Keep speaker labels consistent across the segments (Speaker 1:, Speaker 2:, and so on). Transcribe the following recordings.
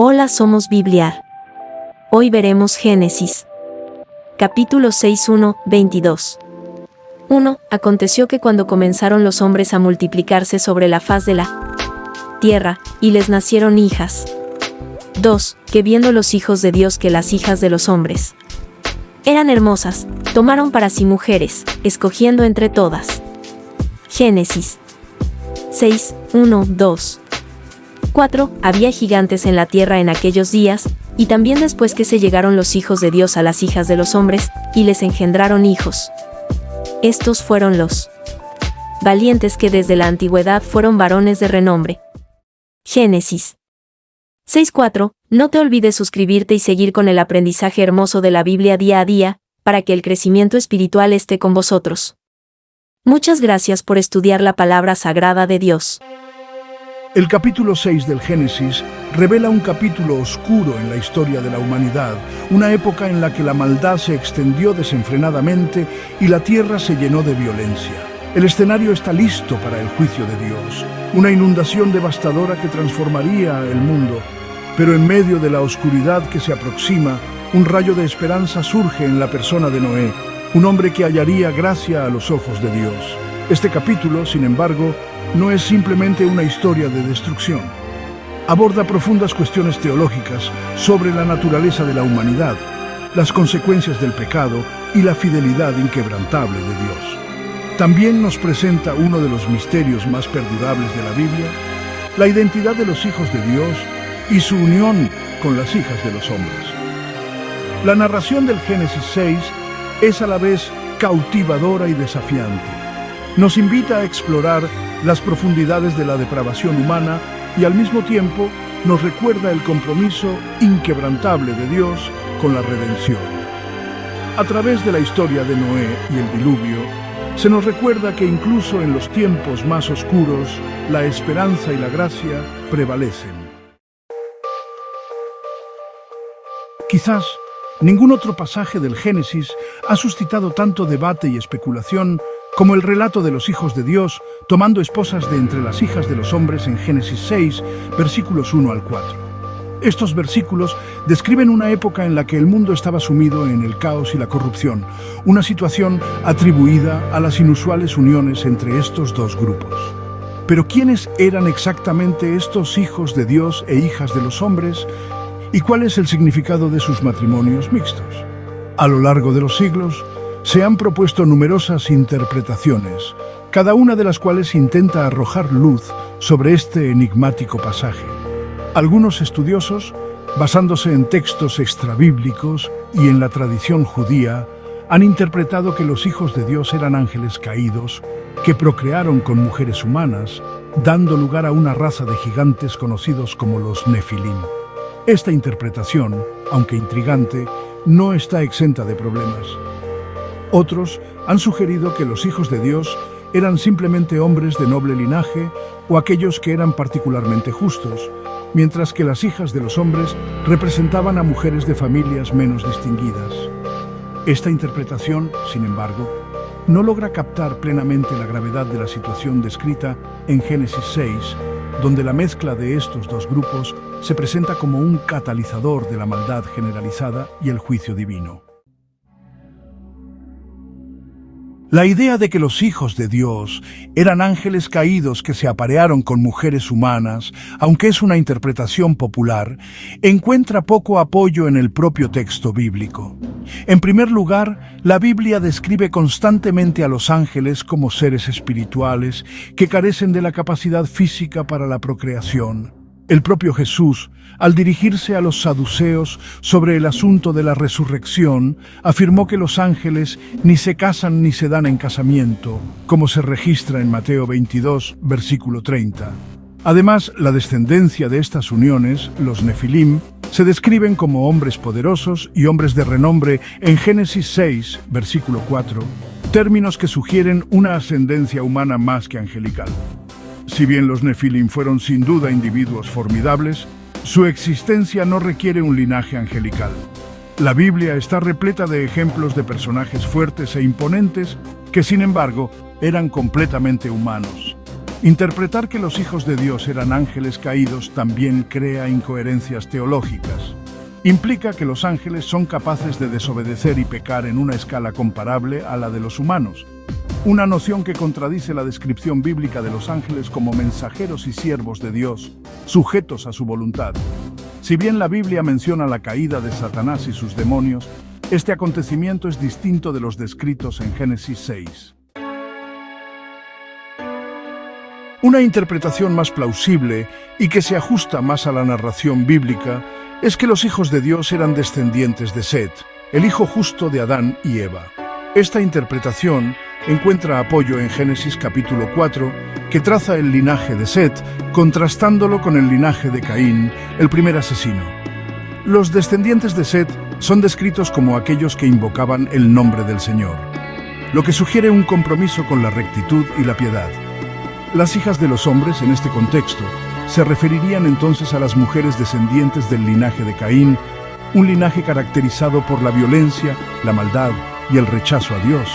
Speaker 1: Hola, somos Bibliar. Hoy veremos Génesis. Capítulo 6, 1, 22. 1. Aconteció que cuando comenzaron los hombres a multiplicarse sobre la faz de la tierra, y les nacieron hijas. 2. Que viendo los hijos de Dios que las hijas de los hombres eran hermosas, tomaron para sí mujeres, escogiendo entre todas. Génesis 6, 1, 2. 4. Había gigantes en la tierra en aquellos días, y también después que se llegaron los hijos de Dios a las hijas de los hombres, y les engendraron hijos. Estos fueron los valientes que desde la antigüedad fueron varones de renombre. Génesis 6:4. No te olvides suscribirte y seguir con el aprendizaje hermoso de la Biblia día a día, para que el crecimiento espiritual esté con vosotros. Muchas gracias por estudiar la palabra sagrada de Dios.
Speaker 2: El capítulo 6 del Génesis revela un capítulo oscuro en la historia de la humanidad, una época en la que la maldad se extendió desenfrenadamente y la tierra se llenó de violencia. El escenario está listo para el juicio de Dios, una inundación devastadora que transformaría el mundo. Pero en medio de la oscuridad que se aproxima, un rayo de esperanza surge en la persona de Noé, un hombre que hallaría gracia a los ojos de Dios. Este capítulo, sin embargo, no es simplemente una historia de destrucción. Aborda profundas cuestiones teológicas sobre la naturaleza de la humanidad, las consecuencias del pecado y la fidelidad inquebrantable de Dios. También nos presenta uno de los misterios más perdurables de la Biblia, la identidad de los hijos de Dios y su unión con las hijas de los hombres. La narración del Génesis 6 es a la vez cautivadora y desafiante. Nos invita a explorar las profundidades de la depravación humana y al mismo tiempo nos recuerda el compromiso inquebrantable de Dios con la redención. A través de la historia de Noé y el diluvio, se nos recuerda que incluso en los tiempos más oscuros, la esperanza y la gracia prevalecen. Quizás ningún otro pasaje del Génesis ha suscitado tanto debate y especulación como el relato de los hijos de Dios tomando esposas de entre las hijas de los hombres en Génesis 6, versículos 1 al 4. Estos versículos describen una época en la que el mundo estaba sumido en el caos y la corrupción, una situación atribuida a las inusuales uniones entre estos dos grupos. Pero ¿quiénes eran exactamente estos hijos de Dios e hijas de los hombres? ¿Y cuál es el significado de sus matrimonios mixtos? A lo largo de los siglos, se han propuesto numerosas interpretaciones, cada una de las cuales intenta arrojar luz sobre este enigmático pasaje. Algunos estudiosos, basándose en textos extrabíblicos y en la tradición judía, han interpretado que los hijos de Dios eran ángeles caídos que procrearon con mujeres humanas, dando lugar a una raza de gigantes conocidos como los Nefilim. Esta interpretación, aunque intrigante, no está exenta de problemas. Otros han sugerido que los hijos de Dios eran simplemente hombres de noble linaje o aquellos que eran particularmente justos, mientras que las hijas de los hombres representaban a mujeres de familias menos distinguidas. Esta interpretación, sin embargo, no logra captar plenamente la gravedad de la situación descrita en Génesis 6, donde la mezcla de estos dos grupos se presenta como un catalizador de la maldad generalizada y el juicio divino. La idea de que los hijos de Dios eran ángeles caídos que se aparearon con mujeres humanas, aunque es una interpretación popular, encuentra poco apoyo en el propio texto bíblico. En primer lugar, la Biblia describe constantemente a los ángeles como seres espirituales que carecen de la capacidad física para la procreación. El propio Jesús, al dirigirse a los saduceos sobre el asunto de la resurrección, afirmó que los ángeles ni se casan ni se dan en casamiento, como se registra en Mateo 22, versículo 30. Además, la descendencia de estas uniones, los Nefilim, se describen como hombres poderosos y hombres de renombre en Génesis 6, versículo 4, términos que sugieren una ascendencia humana más que angelical. Si bien los Nefilim fueron sin duda individuos formidables, su existencia no requiere un linaje angelical. La Biblia está repleta de ejemplos de personajes fuertes e imponentes que, sin embargo, eran completamente humanos. Interpretar que los hijos de Dios eran ángeles caídos también crea incoherencias teológicas. Implica que los ángeles son capaces de desobedecer y pecar en una escala comparable a la de los humanos, una noción que contradice la descripción bíblica de los ángeles como mensajeros y siervos de Dios, sujetos a su voluntad. Si bien la Biblia menciona la caída de Satanás y sus demonios, este acontecimiento es distinto de los descritos en Génesis 6. Una interpretación más plausible y que se ajusta más a la narración bíblica es que los hijos de Dios eran descendientes de Set, el hijo justo de Adán y Eva. Esta interpretación encuentra apoyo en Génesis capítulo 4, que traza el linaje de Set, contrastándolo con el linaje de Caín, el primer asesino. Los descendientes de Set son descritos como aquellos que invocaban el nombre del Señor, lo que sugiere un compromiso con la rectitud y la piedad. Las hijas de los hombres, en este contexto, se referirían entonces a las mujeres descendientes del linaje de Caín, un linaje caracterizado por la violencia, la maldad y el rechazo a Dios.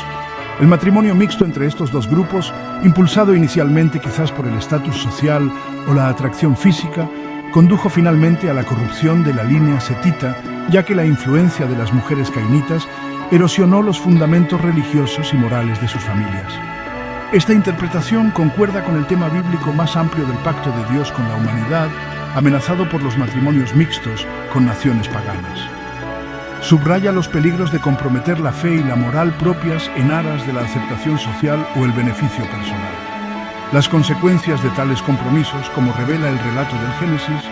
Speaker 2: El matrimonio mixto entre estos dos grupos, impulsado inicialmente quizás por el estatus social o la atracción física, condujo finalmente a la corrupción de la línea setita, ya que la influencia de las mujeres cainitas erosionó los fundamentos religiosos y morales de sus familias. Esta interpretación concuerda con el tema bíblico más amplio del pacto de Dios con la humanidad, amenazado por los matrimonios mixtos con naciones paganas. Subraya los peligros de comprometer la fe y la moral propias en aras de la aceptación social o el beneficio personal. Las consecuencias de tales compromisos, como revela el relato del Génesis,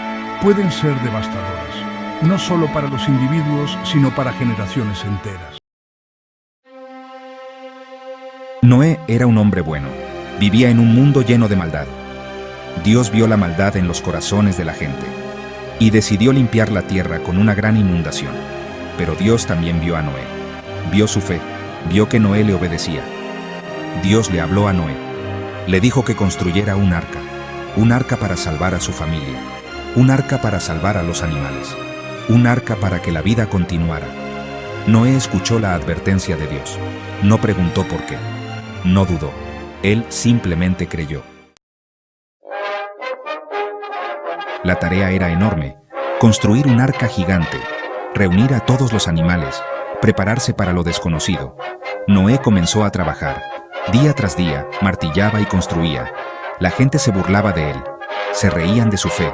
Speaker 2: pueden ser devastadoras, no solo para los individuos, sino para generaciones enteras.
Speaker 3: Noé era un hombre bueno. Vivía en un mundo lleno de maldad. Dios vio la maldad en los corazones de la gente y decidió limpiar la tierra con una gran inundación. Pero Dios también vio a Noé. Vio su fe. Vio que Noé le obedecía. Dios le habló a Noé. Le dijo que construyera un arca para salvar a su familia, un arca para salvar a los animales, un arca para que la vida continuara. Noé escuchó la advertencia de Dios. No preguntó por qué. No dudó. Él simplemente creyó. La tarea era enorme. Construir un arca gigante, reunir a todos los animales, prepararse para lo desconocido. Noé comenzó a trabajar. Día tras día, martillaba y construía. La gente se burlaba de él. Se reían de su fe.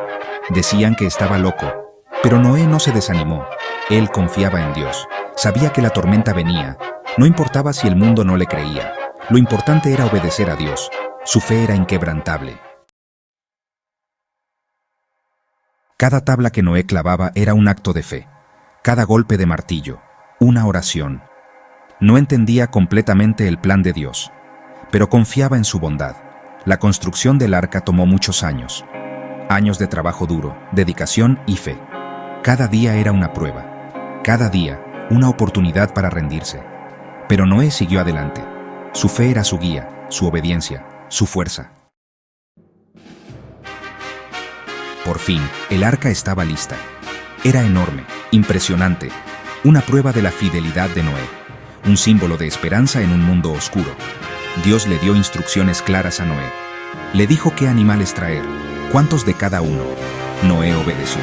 Speaker 3: Decían que estaba loco. Pero Noé no se desanimó. Él confiaba en Dios. Sabía que la tormenta venía. No importaba si el mundo no le creía. Lo importante era obedecer a Dios. Su fe era inquebrantable. Cada tabla que Noé clavaba era un acto de fe. Cada golpe de martillo, una oración. No entendía completamente el plan de Dios, pero confiaba en su bondad. La construcción del arca tomó muchos años. Años de trabajo duro, dedicación y fe. Cada día era una prueba. Cada día, una oportunidad para rendirse. Pero Noé siguió adelante. Su fe era su guía, su obediencia, su fuerza. Por fin, el arca estaba lista. Era enorme, impresionante, una prueba de la fidelidad de Noé, un símbolo de esperanza en un mundo oscuro. Dios le dio instrucciones claras a Noé. Le dijo qué animales traer, cuántos de cada uno. Noé obedeció.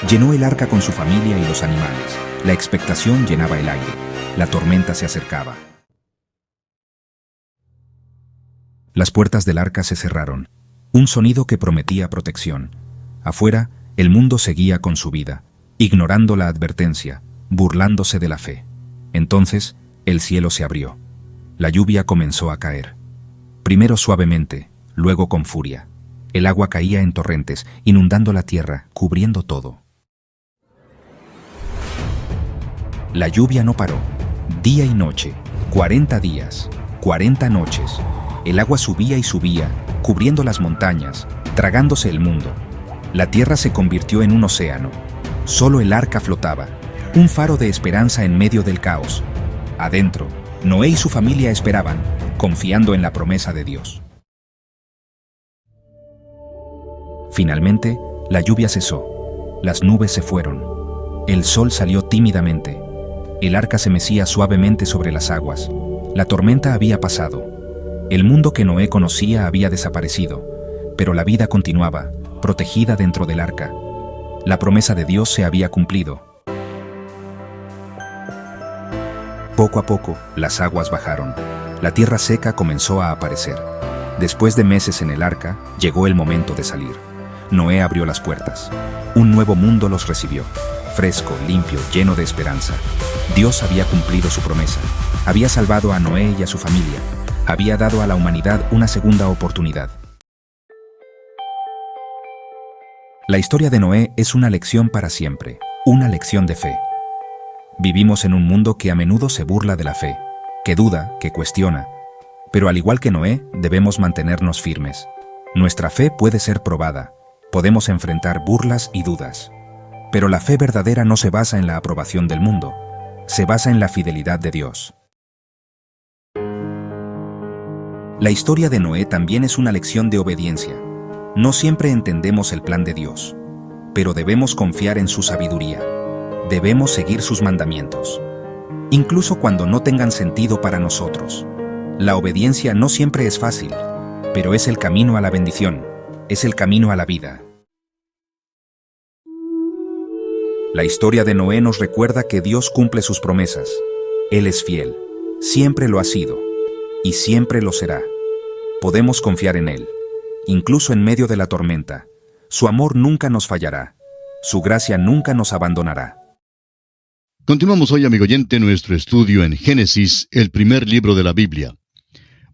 Speaker 3: Llenó el arca con su familia y los animales. La expectación llenaba el aire. La tormenta se acercaba. Las puertas del arca se cerraron. Un sonido que prometía protección. Afuera, el mundo seguía con su vida, ignorando la advertencia, burlándose de la fe. Entonces, el cielo se abrió. La lluvia comenzó a caer. Primero suavemente, luego con furia. El agua caía en torrentes, inundando la tierra, cubriendo todo. La lluvia no paró. Día y noche, 40 días, 40 noches. El agua subía y subía, cubriendo las montañas, tragándose el mundo. La tierra se convirtió en un océano. Solo el arca flotaba, un faro de esperanza en medio del caos. Adentro, Noé y su familia esperaban, confiando en la promesa de Dios. Finalmente, la lluvia cesó. Las nubes se fueron. El sol salió tímidamente. El arca se mecía suavemente sobre las aguas. La tormenta había pasado. El mundo que Noé conocía había desaparecido, pero la vida continuaba, protegida dentro del arca. La promesa de Dios se había cumplido. Poco a poco, las aguas bajaron. La tierra seca comenzó a aparecer. Después de meses en el arca, llegó el momento de salir. Noé abrió las puertas. Un nuevo mundo los recibió. Fresco, limpio, lleno de esperanza. Dios había cumplido su promesa. Había salvado a Noé y a su familia. Había dado a la humanidad una segunda oportunidad. La historia de Noé es una lección para siempre, una lección de fe. Vivimos en un mundo que a menudo se burla de la fe, que duda, que cuestiona. Pero al igual que Noé, debemos mantenernos firmes. Nuestra fe puede ser probada. Podemos enfrentar burlas y dudas. Pero la fe verdadera no se basa en la aprobación del mundo. Se basa en la fidelidad de Dios. La historia de Noé también es una lección de obediencia. No siempre entendemos el plan de Dios, pero debemos confiar en su sabiduría. Debemos seguir sus mandamientos, incluso cuando no tengan sentido para nosotros. La obediencia no siempre es fácil, pero es el camino a la bendición, es el camino a la vida. La historia de Noé nos recuerda que Dios cumple sus promesas. Él es fiel, siempre lo ha sido, y siempre lo será. Podemos confiar en Él, incluso en medio de la tormenta. Su amor nunca nos fallará, su gracia nunca nos abandonará.
Speaker 4: Continuamos hoy, amigo oyente, nuestro estudio en Génesis, el primer libro de la Biblia.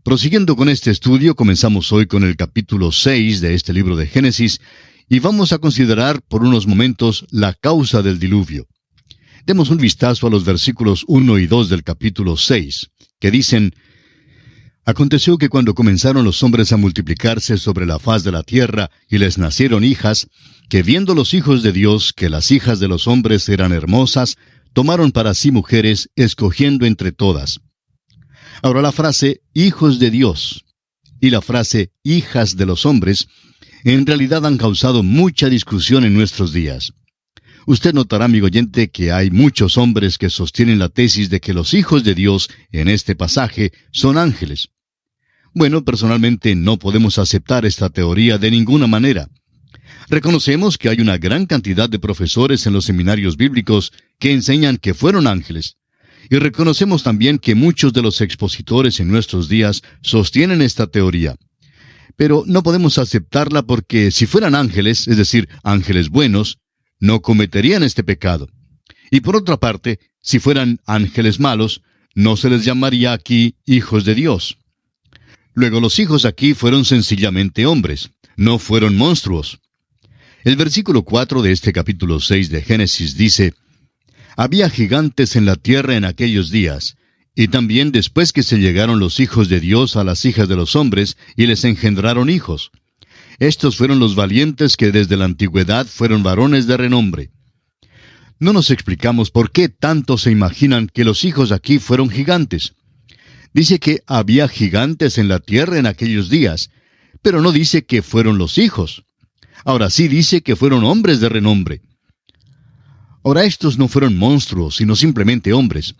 Speaker 4: Prosiguiendo con este estudio, comenzamos hoy con el capítulo 6 de este libro de Génesis y vamos a considerar por unos momentos la causa del diluvio. Demos un vistazo a los versículos 1 y 2 del capítulo 6, que dicen: Aconteció que cuando comenzaron los hombres a multiplicarse sobre la faz de la tierra y les nacieron hijas, que viendo los hijos de Dios que las hijas de los hombres eran hermosas, tomaron para sí mujeres, escogiendo entre todas. Ahora la frase hijos de Dios y la frase hijas de los hombres en realidad han causado mucha discusión en nuestros días. Usted notará, amigo oyente, que hay muchos hombres que sostienen la tesis de que los hijos de Dios en este pasaje son ángeles. Bueno, personalmente no podemos aceptar esta teoría de ninguna manera. Reconocemos que hay una gran cantidad de profesores en los seminarios bíblicos que enseñan que fueron ángeles. Y reconocemos también que muchos de los expositores en nuestros días sostienen esta teoría. Pero no podemos aceptarla porque si fueran ángeles, es decir, ángeles buenos, no cometerían este pecado. Y por otra parte, si fueran ángeles malos, no se les llamaría aquí hijos de Dios. Luego los hijos aquí fueron sencillamente hombres, no fueron monstruos. El versículo 4 de este capítulo 6 de Génesis dice: Había gigantes en la tierra en aquellos días, y también después que se llegaron los hijos de Dios a las hijas de los hombres, y les engendraron hijos. Estos fueron los valientes que desde la antigüedad fueron varones de renombre. No nos explicamos por qué tanto se imaginan que los hijos aquí fueron gigantes. Dice que había gigantes en la tierra en aquellos días, pero no dice que fueron los hijos. Ahora sí dice que fueron hombres de renombre. Ahora estos no fueron monstruos, sino simplemente hombres.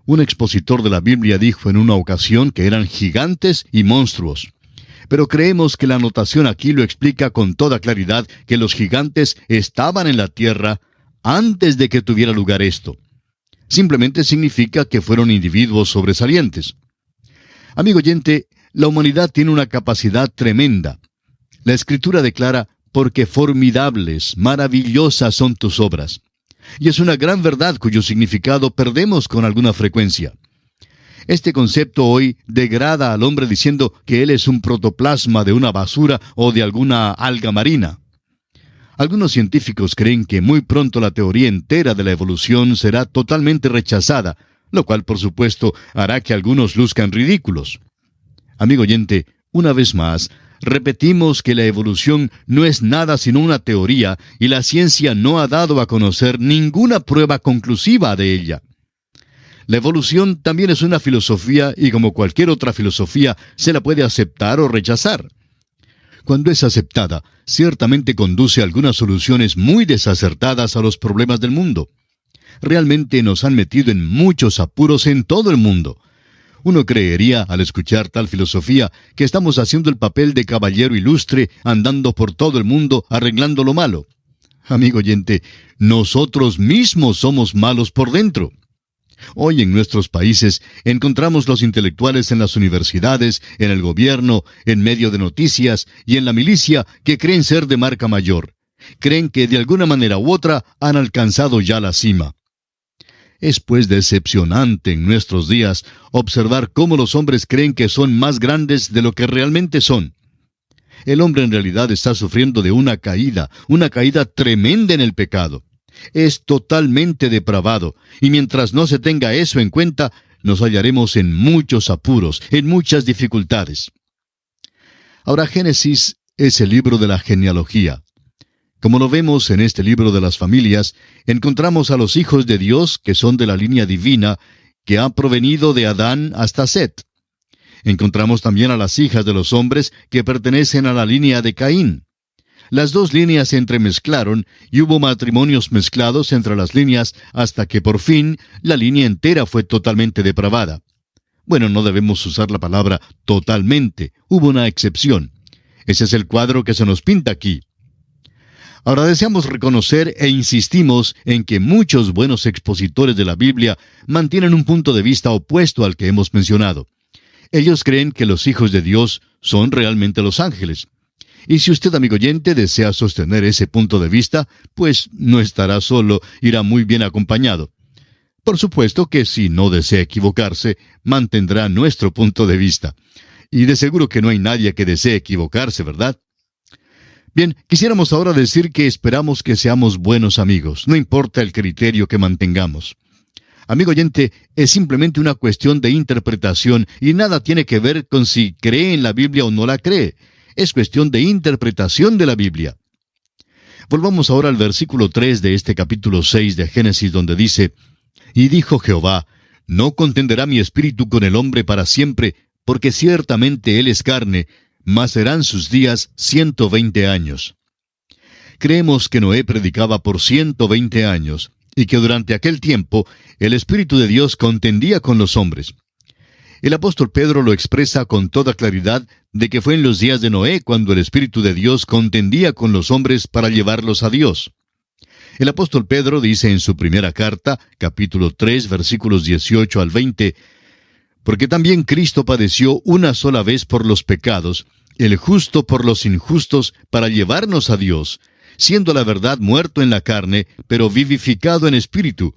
Speaker 4: Un expositor de la Biblia dijo en una ocasión que eran gigantes y monstruos. Pero creemos que la anotación aquí lo explica con toda claridad que los gigantes estaban en la tierra antes de que tuviera lugar esto. Simplemente significa que fueron individuos sobresalientes. Amigo oyente, la humanidad tiene una capacidad tremenda. La Escritura declara: porque formidables, maravillosas son tus obras. Y es una gran verdad cuyo significado perdemos con alguna frecuencia. Este concepto hoy degrada al hombre diciendo que él es un protoplasma de una basura o de alguna alga marina. Algunos científicos creen que muy pronto la teoría entera de la evolución será totalmente rechazada, lo cual por supuesto hará que algunos luzcan ridículos. Amigo oyente, una vez más, repetimos que la evolución no es nada sino una teoría y la ciencia no ha dado a conocer ninguna prueba conclusiva de ella. La evolución también es una filosofía y como cualquier otra filosofía se la puede aceptar o rechazar. Cuando es aceptada, ciertamente conduce a algunas soluciones muy desacertadas a los problemas del mundo. Realmente nos han metido en muchos apuros en todo el mundo. Uno creería, al escuchar tal filosofía, que estamos haciendo el papel de caballero ilustre, andando por todo el mundo arreglando lo malo. Amigo oyente, nosotros mismos somos malos por dentro. Hoy en nuestros países encontramos los intelectuales en las universidades, en el gobierno, en medio de noticias y en la milicia que creen ser de marca mayor. Creen que de alguna manera u otra han alcanzado ya la cima. Es pues decepcionante en nuestros días observar cómo los hombres creen que son más grandes de lo que realmente son. El hombre en realidad está sufriendo de una caída tremenda en el pecado. Es totalmente depravado, y mientras no se tenga eso en cuenta, nos hallaremos en muchos apuros, en muchas dificultades. Ahora, Génesis es el libro de la genealogía. Como lo vemos en este libro de las familias, encontramos a los hijos de Dios que son de la línea divina, que ha provenido de Adán hasta Set. Encontramos también a las hijas de los hombres que pertenecen a la línea de Caín. Las dos líneas se entremezclaron y hubo matrimonios mezclados entre las líneas hasta que por fin la línea entera fue totalmente depravada. Bueno, no debemos usar la palabra totalmente, hubo una excepción. Ese es el cuadro que se nos pinta aquí. Ahora deseamos reconocer e insistimos en que muchos buenos expositores de la Biblia mantienen un punto de vista opuesto al que hemos mencionado. Ellos creen que los hijos de Dios son realmente los ángeles. Y si usted, amigo oyente, desea sostener ese punto de vista, pues no estará solo, irá muy bien acompañado. Por supuesto que si no desea equivocarse, mantendrá nuestro punto de vista. Y de seguro que no hay nadie que desee equivocarse, ¿verdad? Bien, quisiéramos ahora decir que esperamos que seamos buenos amigos, no importa el criterio que mantengamos. Amigo oyente, es simplemente una cuestión de interpretación y nada tiene que ver con si cree en la Biblia o no la cree. Es cuestión de interpretación de la Biblia. Volvamos ahora al versículo 3 de este capítulo 6 de Génesis, donde dice: Y dijo Jehová, no contenderá mi espíritu con el hombre para siempre, porque ciertamente él es carne, mas serán sus días 120 años. Creemos que Noé predicaba por 120 años, y que durante aquel tiempo el Espíritu de Dios contendía con los hombres. El apóstol Pedro lo expresa con toda claridad de que fue en los días de Noé cuando el Espíritu de Dios contendía con los hombres para llevarlos a Dios. El apóstol Pedro dice en su primera carta, capítulo 3, versículos 18 al 20, porque también Cristo padeció una sola vez por los pecados, el justo por los injustos, para llevarnos a Dios, siendo la verdad muerto en la carne, pero vivificado en espíritu,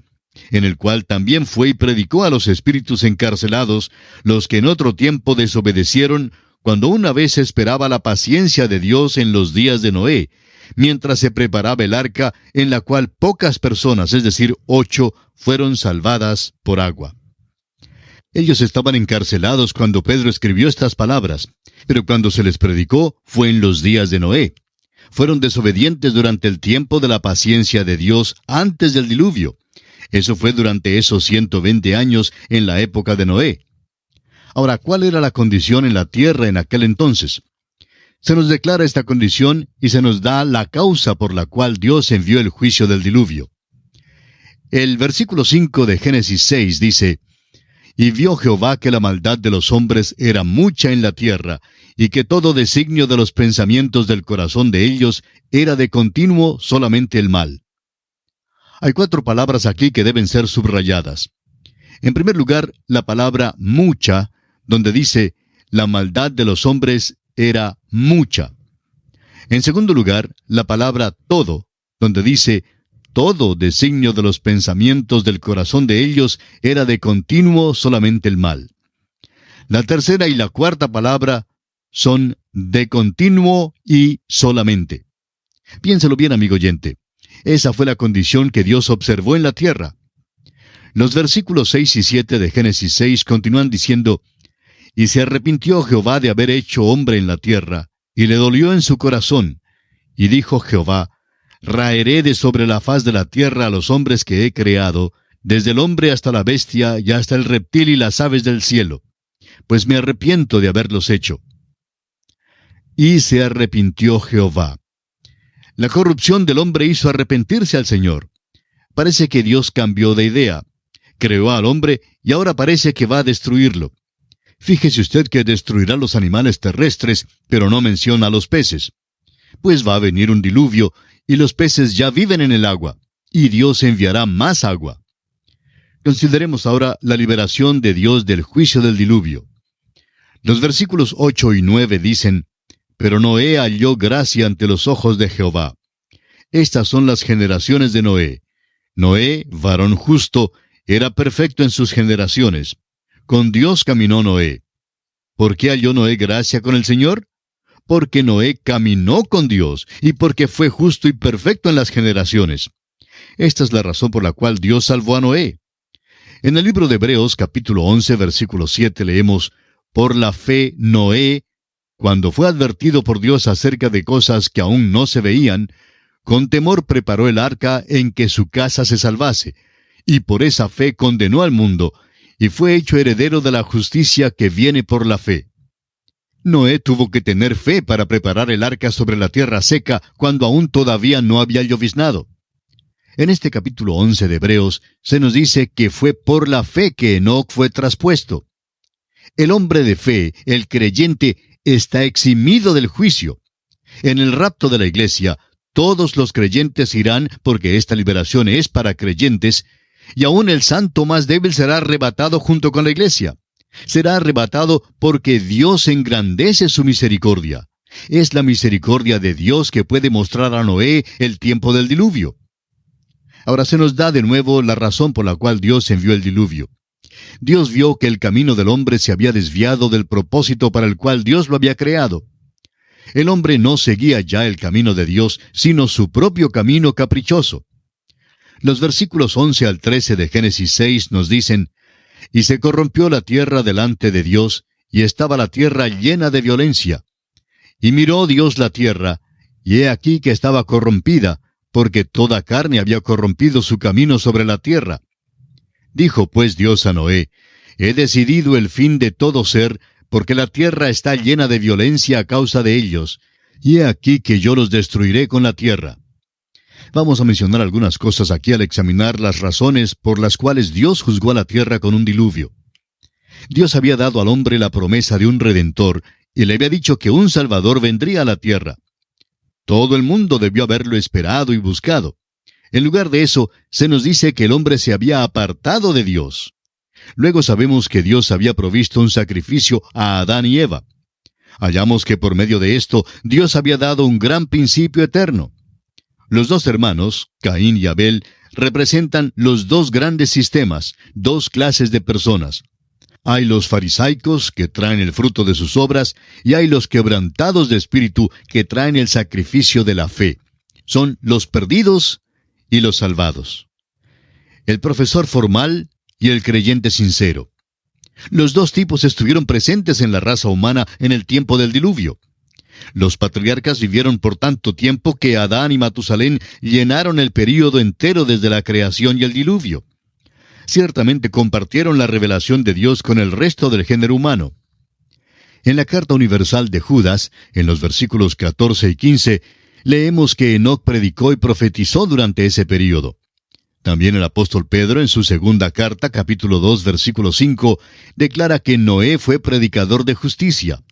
Speaker 4: en el cual también fue y predicó a los espíritus encarcelados, los que en otro tiempo desobedecieron, cuando una vez esperaba la paciencia de Dios en los días de Noé, mientras se preparaba el arca, en la cual pocas personas, es decir, 8, fueron salvadas por agua. Ellos estaban encarcelados cuando Pedro escribió estas palabras, pero cuando se les predicó fue en los días de Noé. Fueron desobedientes durante el tiempo de la paciencia de Dios antes del diluvio. Eso fue durante esos 120 años en la época de Noé. Ahora, ¿cuál era la condición en la tierra en aquel entonces? Se nos declara esta condición y se nos da la causa por la cual Dios envió el juicio del diluvio. El versículo 5 de Génesis 6 dice: Y vio Jehová que la maldad de los hombres era mucha en la tierra, y que todo designio de los pensamientos del corazón de ellos era de continuo solamente el mal. Hay 4 palabras aquí que deben ser subrayadas. En primer lugar, la palabra mucha, donde dice, la maldad de los hombres era mucha. En segundo lugar, la palabra todo, donde dice, todo designio de los pensamientos del corazón de ellos era de continuo solamente el mal. La tercera y la cuarta palabra son de continuo y solamente. Piénselo bien, amigo oyente. Esa fue la condición que Dios observó en la tierra. Los versículos 6 y 7 de Génesis 6 continúan diciendo, Y se arrepintió Jehová de haber hecho hombre en la tierra, y le dolió en su corazón. Y dijo Jehová, Raeré de sobre la faz de la tierra a los hombres que he creado, desde el hombre hasta la bestia y hasta el reptil y las aves del cielo, pues me arrepiento de haberlos hecho. Y se arrepintió Jehová. La corrupción del hombre hizo arrepentirse al Señor. Parece que Dios cambió de idea. Creó al hombre y ahora parece que va a destruirlo. Fíjese usted que destruirá los animales terrestres, pero no menciona a los peces. Pues va a venir un diluvio, y los peces ya viven en el agua, y Dios enviará más agua. Consideremos ahora la liberación de Dios del juicio del diluvio. Los versículos 8 y 9 dicen, «Pero Noé halló gracia ante los ojos de Jehová». Estas son las generaciones de Noé. Noé, varón justo, era perfecto en sus generaciones. Con Dios caminó Noé. ¿Por qué halló Noé gracia con el Señor? Porque Noé caminó con Dios, y porque fue justo y perfecto en las generaciones. Esta es la razón por la cual Dios salvó a Noé. En el libro de Hebreos, capítulo 11, versículo 7, leemos, «Por la fe Noé, cuando fue advertido por Dios acerca de cosas que aún no se veían, con temor preparó el arca en que su casa se salvase, y por esa fe condenó al mundo, y fue hecho heredero de la justicia que viene por la fe». Noé tuvo que tener fe para preparar el arca sobre la tierra seca cuando aún todavía no había lloviznado. En este capítulo 11 de Hebreos se nos dice que fue por la fe que Enoc fue traspuesto. El hombre de fe, el creyente, está eximido del juicio. En el rapto de la iglesia, todos los creyentes irán porque esta liberación es para creyentes, y aún el santo más débil será arrebatado junto con la iglesia. Será arrebatado porque Dios engrandece su misericordia. Es la misericordia de Dios que puede mostrar a Noé el tiempo del diluvio. Ahora se nos da de nuevo la razón por la cual Dios envió el diluvio. Dios vio que el camino del hombre se había desviado del propósito para el cual Dios lo había creado. El hombre no seguía ya el camino de Dios, sino su propio camino caprichoso. Los versículos 11 al 13 de Génesis 6 nos dicen, «Y se corrompió la tierra delante de Dios, y estaba la tierra llena de violencia. Y miró Dios la tierra, y he aquí que estaba corrompida, porque toda carne había corrompido su camino sobre la tierra. Dijo pues Dios a Noé, he decidido el fin de todo ser, porque la tierra está llena de violencia a causa de ellos, y he aquí que yo los destruiré con la tierra». Vamos a mencionar algunas cosas aquí al examinar las razones por las cuales Dios juzgó a la tierra con un diluvio. Dios había dado al hombre la promesa de un Redentor, y le había dicho que un Salvador vendría a la tierra. Todo el mundo debió haberlo esperado y buscado. En lugar de eso, se nos dice que el hombre se había apartado de Dios. Luego sabemos que Dios había provisto un sacrificio a Adán y Eva. Hallamos que por medio de esto, Dios había dado un gran principio eterno. Los dos hermanos, Caín y Abel, representan los dos grandes sistemas, dos clases de personas. Hay los farisaicos, que traen el fruto de sus obras, y hay los quebrantados de espíritu, que traen el sacrificio de la fe. Son los perdidos y los salvados. El profesor formal y el creyente sincero. Los dos tipos estuvieron presentes en la raza humana en el tiempo del diluvio. Los patriarcas vivieron por tanto tiempo que Adán y Matusalén llenaron el período entero desde la creación y el diluvio. Ciertamente compartieron la revelación de Dios con el resto del género humano. En la carta universal de Judas, en los versículos 14 y 15, leemos que Enoc predicó y profetizó durante ese período. También el apóstol Pedro, en su segunda carta, capítulo 2, versículo 5, declara que Noé fue predicador de justicia.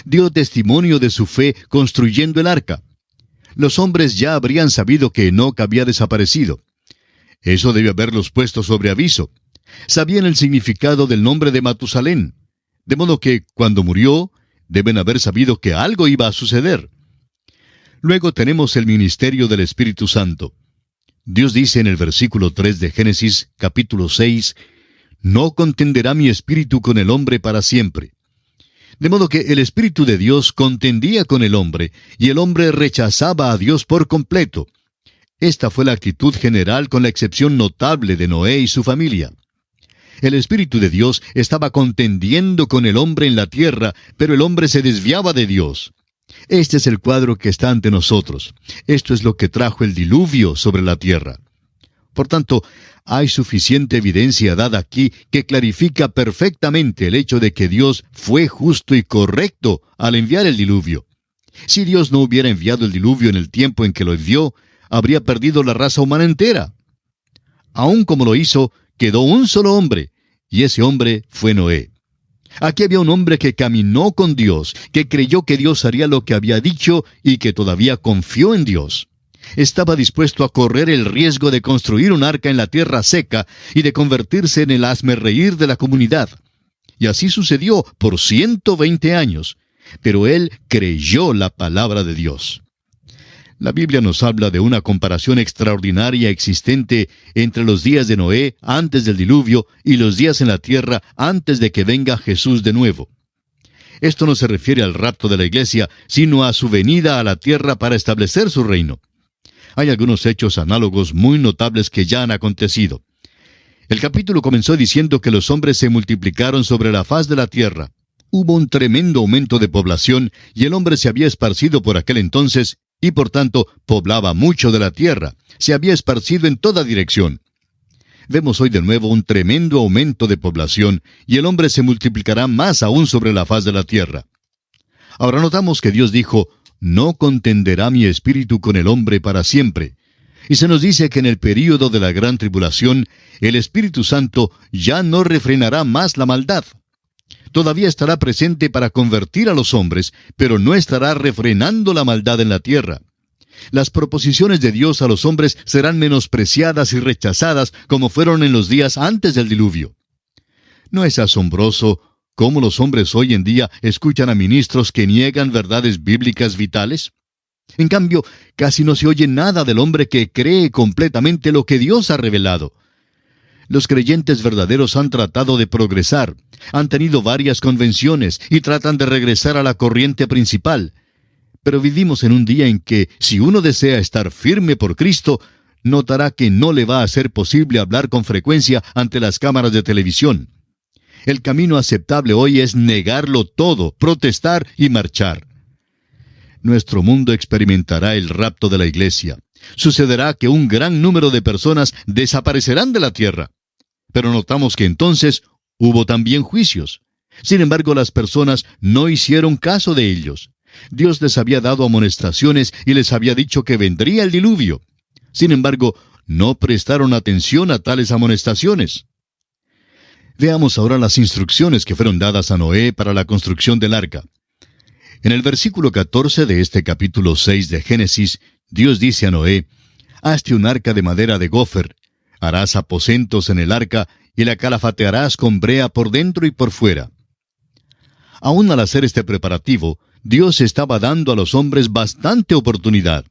Speaker 4: Dio testimonio de su fe construyendo el arca. Los hombres ya habrían sabido que Enoc había desaparecido. Eso debe haberlos puesto sobre aviso. Sabían el significado del nombre de Matusalén. De modo que, cuando murió, deben haber sabido que algo iba a suceder. Luego tenemos el ministerio del Espíritu Santo. Dios dice en el versículo 3 de Génesis, capítulo 6, «No contenderá mi espíritu con el hombre para siempre». De modo que el Espíritu de Dios contendía con el hombre, y el hombre rechazaba a Dios por completo. Esta fue la actitud general con la excepción notable de Noé y su familia. El Espíritu de Dios estaba contendiendo con el hombre en la tierra, pero el hombre se desviaba de Dios. Este es el cuadro que está ante nosotros. Esto es lo que trajo el diluvio sobre la tierra. Por tanto, hay suficiente evidencia dada aquí que clarifica perfectamente el hecho de que Dios fue justo y correcto al enviar el diluvio. Si Dios no hubiera enviado el diluvio en el tiempo en que lo envió, habría perdido la raza humana entera. Aun como lo hizo, quedó un solo hombre, y ese hombre fue Noé. Aquí había un hombre que caminó con Dios, que creyó que Dios haría lo que había dicho y que todavía confió en Dios. Estaba dispuesto a correr el riesgo de construir un arca en la tierra seca y de convertirse en el hazmerreír de la comunidad. Y así sucedió por 120 años. Pero él creyó la palabra de Dios. La Biblia nos habla de una comparación extraordinaria existente entre los días de Noé antes del diluvio y los días en la tierra antes de que venga Jesús de nuevo. Esto no se refiere al rapto de la iglesia, sino a su venida a la tierra para establecer su reino. Hay algunos hechos análogos muy notables que ya han acontecido. El capítulo comenzó diciendo que los hombres se multiplicaron sobre la faz de la tierra. Hubo un tremendo aumento de población y el hombre se había esparcido por aquel entonces y por tanto poblaba mucho de la tierra. Se había esparcido en toda dirección. Vemos hoy de nuevo un tremendo aumento de población y el hombre se multiplicará más aún sobre la faz de la tierra. Ahora notamos que Dios dijo, no contenderá mi espíritu con el hombre para siempre. Y se nos dice que en el período de la gran tribulación, el Espíritu Santo ya no refrenará más la maldad. Todavía estará presente para convertir a los hombres, pero no estará refrenando la maldad en la tierra. Las proposiciones de Dios a los hombres serán menospreciadas y rechazadas como fueron en los días antes del diluvio. ¿No es asombroso cómo los hombres hoy en día escuchan a ministros que niegan verdades bíblicas vitales? En cambio, casi no se oye nada del hombre que cree completamente lo que Dios ha revelado. Los creyentes verdaderos han tratado de progresar, han tenido varias convenciones y tratan de regresar a la corriente principal. Pero vivimos en un día en que, si uno desea estar firme por Cristo, notará que no le va a ser posible hablar con frecuencia ante las cámaras de televisión. El camino aceptable hoy es negarlo todo, protestar y marchar. Nuestro mundo experimentará el rapto de la iglesia. Sucederá que un gran número de personas desaparecerán de la tierra. Pero notamos que entonces hubo también juicios. Sin embargo, las personas no hicieron caso de ellos. Dios les había dado amonestaciones y les había dicho que vendría el diluvio. Sin embargo, no prestaron atención a tales amonestaciones. Veamos ahora las instrucciones que fueron dadas a Noé para la construcción del arca. En el versículo 14 de este capítulo 6 de Génesis, Dios dice a Noé, «Hazte un arca de madera de gofer, harás aposentos en el arca y la calafatearás con brea por dentro y por fuera». Aún al hacer este preparativo, Dios estaba dando a los hombres bastante oportunidad.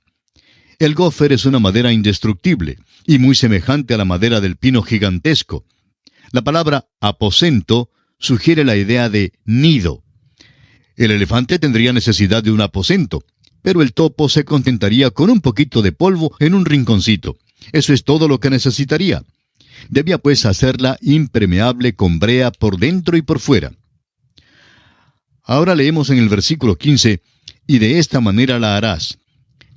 Speaker 4: El gofer es una madera indestructible y muy semejante a la madera del pino gigantesco. La palabra aposento sugiere la idea de nido. El elefante tendría necesidad de un aposento, pero el topo se contentaría con un poquito de polvo en un rinconcito. Eso es todo lo que necesitaría. Debía pues hacerla impermeable con brea por dentro y por fuera. Ahora leemos en el versículo 15, «Y de esta manera la harás.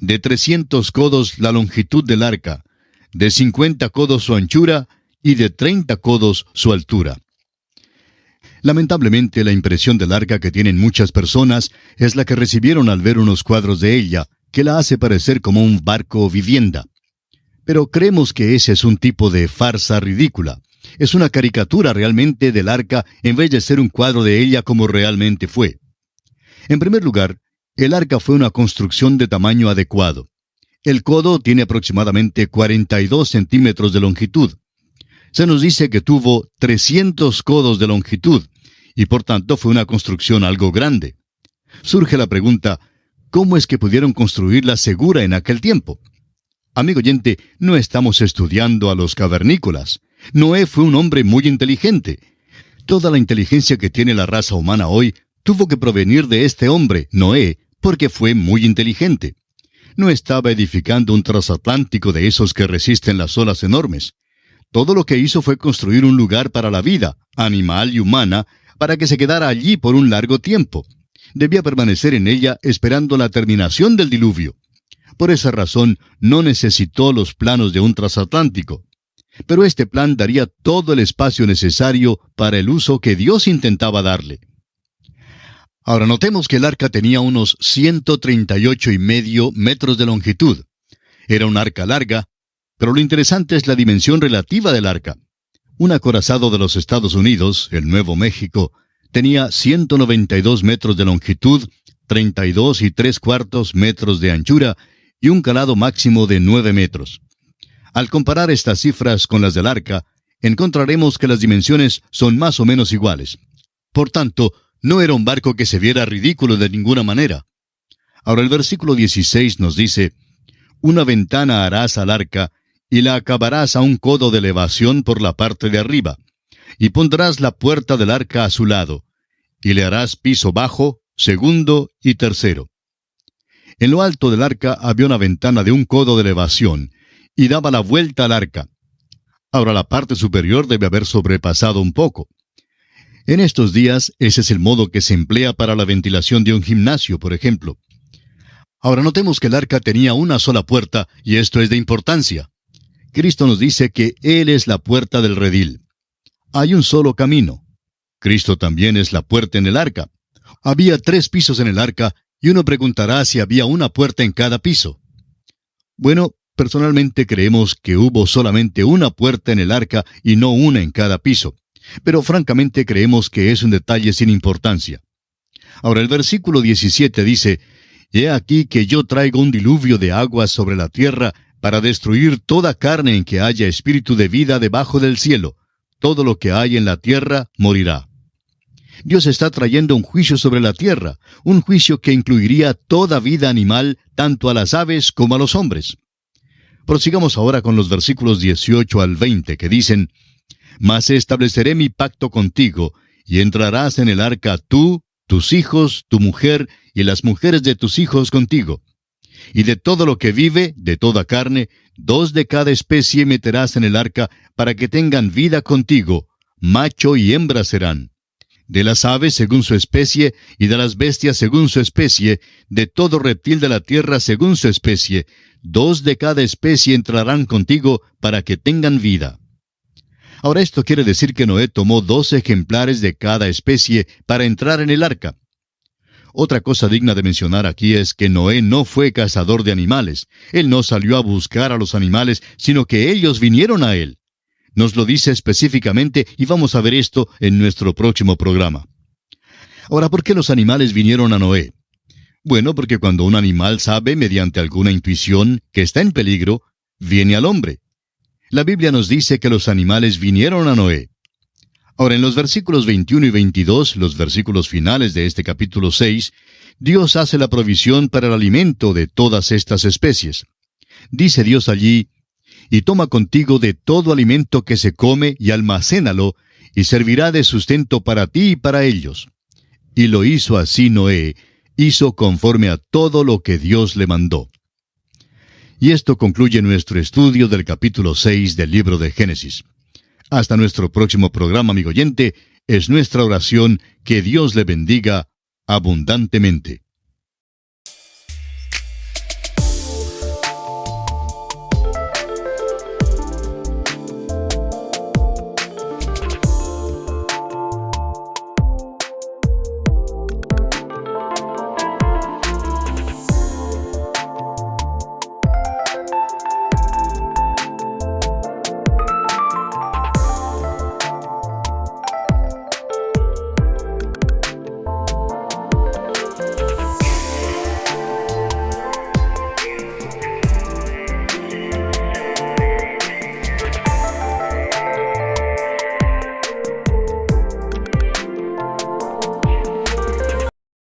Speaker 4: De 300 codos la longitud del arca, de 50 codos su anchura, y de 30 codos su altura». Lamentablemente, la impresión del arca que tienen muchas personas es la que recibieron al ver unos cuadros de ella, que la hace parecer como un barco vivienda. Pero creemos que ese es un tipo de farsa ridícula. Es una caricatura realmente del arca en vez de ser un cuadro de ella como realmente fue. En primer lugar, el arca fue una construcción de tamaño adecuado. El codo tiene aproximadamente 42 centímetros de longitud. Se nos dice que tuvo 300 codos de longitud, y por tanto fue una construcción algo grande. Surge la pregunta, ¿cómo es que pudieron construirla segura en aquel tiempo? Amigo oyente, no estamos estudiando a los cavernícolas. Noé fue un hombre muy inteligente. Toda la inteligencia que tiene la raza humana hoy tuvo que provenir de este hombre, Noé, porque fue muy inteligente. No estaba edificando un transatlántico de esos que resisten las olas enormes. Todo lo que hizo fue construir un lugar para la vida, animal y humana, para que se quedara allí por un largo tiempo. Debía permanecer en ella esperando la terminación del diluvio. Por esa razón, no necesitó los planos de un transatlántico. Pero este plan daría todo el espacio necesario para el uso que Dios intentaba darle. Ahora notemos que el arca tenía unos 138,5 metros de longitud. Era un arca larga, pero lo interesante es la dimensión relativa del arca. Un acorazado de los Estados Unidos, el Nuevo México, Tenía 192 metros de longitud, 32 3/4 metros de anchura y un calado máximo de 9 metros. Al comparar estas cifras con las del arca, encontraremos que las dimensiones son más o menos iguales. Por tanto, no era un barco que se viera ridículo de ninguna manera. Ahora el versículo 16 nos dice, «Una ventana harás al arca, y la acabarás a un codo de elevación por la parte de arriba, y pondrás la puerta del arca a su lado, y le harás piso bajo, segundo y tercero». En lo alto del arca había una ventana de un codo de elevación, y daba la vuelta al arca. Ahora la parte superior debe haber sobrepasado un poco. En estos días, ese es el modo que se emplea para la ventilación de un gimnasio, por ejemplo. Ahora notemos que el arca tenía una sola puerta, y esto es de importancia. Cristo nos dice que Él es la puerta del redil. Hay un solo camino. Cristo también es la puerta en el arca. Había 3 pisos en el arca, y uno preguntará si había una puerta en cada piso. Bueno, personalmente creemos que hubo solamente una puerta en el arca y no una en cada piso. Pero francamente creemos que es un detalle sin importancia. Ahora el versículo 17 dice, «He aquí que yo traigo un diluvio de aguas sobre la tierra para destruir toda carne en que haya espíritu de vida debajo del cielo. Todo lo que hay en la tierra morirá». Dios está trayendo un juicio sobre la tierra, un juicio que incluiría toda vida animal, tanto a las aves como a los hombres. Prosigamos ahora con los versículos 18 al 20, que dicen, «Mas estableceré mi pacto contigo, y entrarás en el arca tú, tus hijos, tu mujer, y las mujeres de tus hijos contigo. Y de todo lo que vive, de toda carne, 2 de cada especie meterás en el arca, para que tengan vida contigo, macho y hembra serán. De las aves según su especie, y de las bestias según su especie, de todo reptil de la tierra según su especie, 2 de cada especie entrarán contigo, para que tengan vida». Ahora esto quiere decir que Noé tomó 2 ejemplares de cada especie para entrar en el arca. Otra cosa digna de mencionar aquí es que Noé no fue cazador de animales. Él no salió a buscar a los animales, sino que ellos vinieron a él. Nos lo dice específicamente y vamos a ver esto en nuestro próximo programa. Ahora, ¿por qué los animales vinieron a Noé? Bueno, porque cuando un animal sabe, mediante alguna intuición, que está en peligro, viene al hombre. La Biblia nos dice que los animales vinieron a Noé. Ahora, en los versículos 21 y 22, los versículos finales de este capítulo 6, Dios hace la provisión para el alimento de todas estas especies. Dice Dios allí, «Y toma contigo de todo alimento que se come y almacénalo, y servirá de sustento para ti y para ellos». Y lo hizo así Noé, hizo conforme a todo lo que Dios le mandó. Y esto concluye nuestro estudio del capítulo 6 del libro de Génesis. Hasta nuestro próximo programa, amigo oyente, es nuestra oración que Dios le bendiga abundantemente.